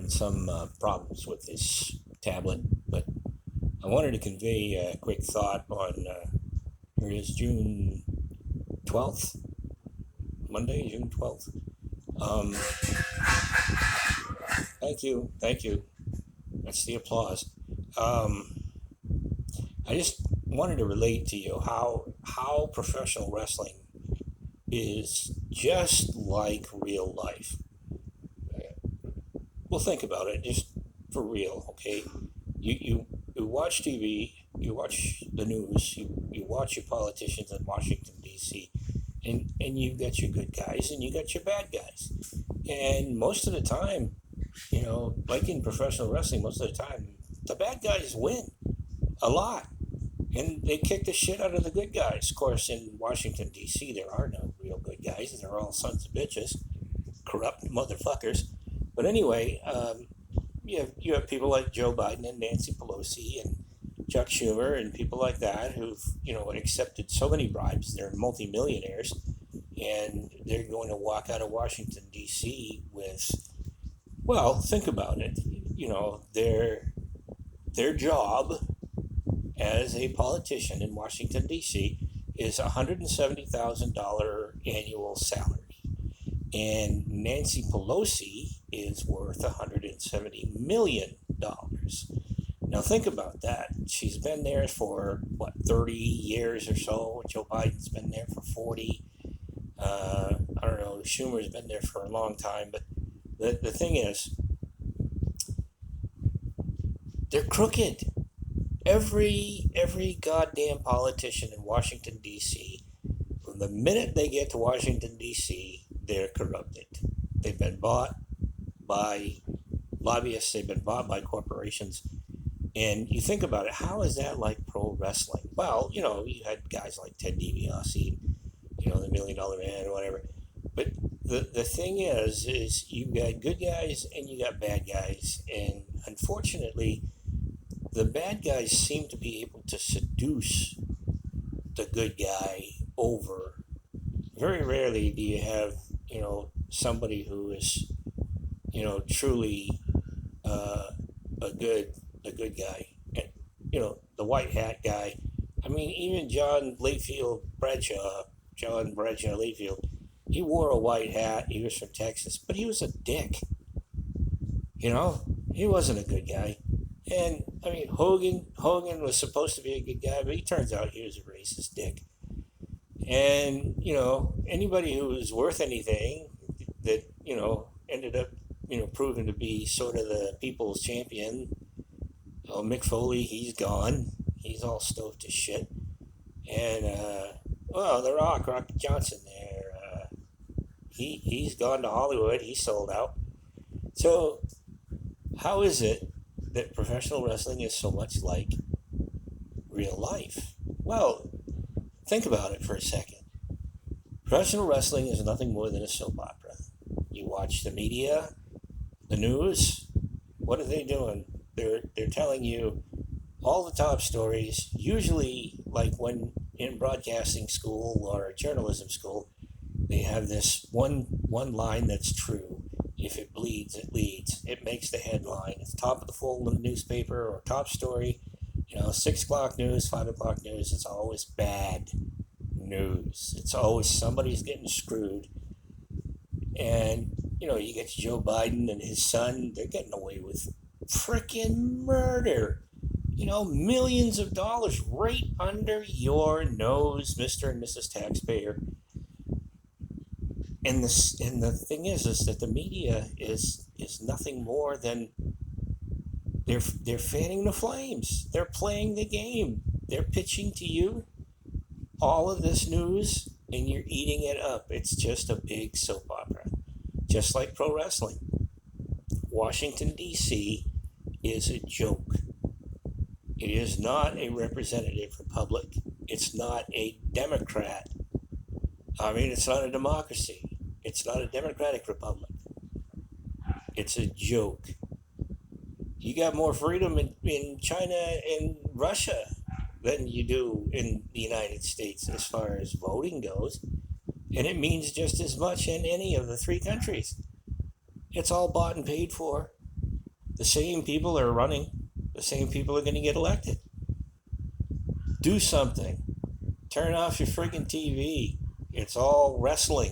having some problems with this tablet, but I wanted to convey a quick thought on here it is June 12th, Monday, June 12th. Um, thank you. That's the applause. Um, I just wanted to relate to you how professional wrestling is just like real life. Well, think about it, just for real, okay? You watch TV, you watch the news, you watch your politicians in Washington D.C., and you've got your good guys and you got your bad guys, and most of the time, like in professional wrestling, most of the time the bad guys win a lot, and they kick the shit out of the good guys. Of course, in Washington D.C., there are no real good guys; they're all sons of bitches, corrupt motherfuckers. But anyway, you have people like Joe Biden and Nancy Pelosi and Chuck Schumer and people like that who've accepted so many bribes. They're multimillionaires, and they're going to walk out of Washington D.C. with, well, think about it. Their job as a politician in Washington D.C. is $170,000 annual salary. And Nancy Pelosi is worth $170 million. Now think about that. She's been there for, what, 30 years or so. Joe Biden's been there for 40. I don't know, Schumer's been there for a long time. But the thing is, they're crooked. Every goddamn politician in Washington, D.C., from the minute they get to Washington, D.C., they're corrupted. They've been bought by lobbyists, they've been bought by corporations. And you think about it, how is that like pro wrestling? Well, you had guys like Ted DiBiase, the Million Dollar Man or whatever. But the thing is you got good guys and you got bad guys. And unfortunately, the bad guys seem to be able to seduce the good guy over. Very rarely do you have, somebody who is, truly a good guy. And, the white hat guy. I mean, even John Bradshaw Layfield, he wore a white hat. He was from Texas, but he was a dick. He wasn't a good guy. And I mean, Hogan was supposed to be a good guy, but he turns out he was a racist dick. And anybody who was worth anything that ended up proven to be sort of the people's champion. Mick Foley, he's gone. He's all stove to shit. And The Rock, Rocky Johnson, there, he's gone to Hollywood. He's sold out. So how is it that professional wrestling is so much like real life? Well, think about it for a second. Professional wrestling is nothing more than a soap opera. You watch the media, the news. What are they doing? They're telling you all the top stories. Usually, like when in broadcasting school or journalism school, they have this one line that's true. If it bleeds, it leads. It makes the headline. It's top of the full newspaper or top story. 6 o'clock news, 5 o'clock news. It's always bad news. It's always somebody's getting screwed. And, you get Joe Biden and his son. They're getting away with freaking murder. Millions of dollars right under your nose, Mr. and Mrs. Taxpayer. And the thing is that the media is nothing more than they're fanning the flames. They're playing the game. They're pitching to you all of this news, and you're eating it up. It's just a big soap opera, just like pro wrestling. Washington D.C. is a joke. It is not a representative republic. It's not a Democrat. I mean, it's not a democracy. It's not a democratic republic. It's a joke. You got more freedom in China and Russia than you do in the United States as far as voting goes. And it means just as much in any of the three countries. It's all bought and paid for. The same people are running. The same people are going to get elected. Do something. Turn off your friggin' TV. It's all wrestling.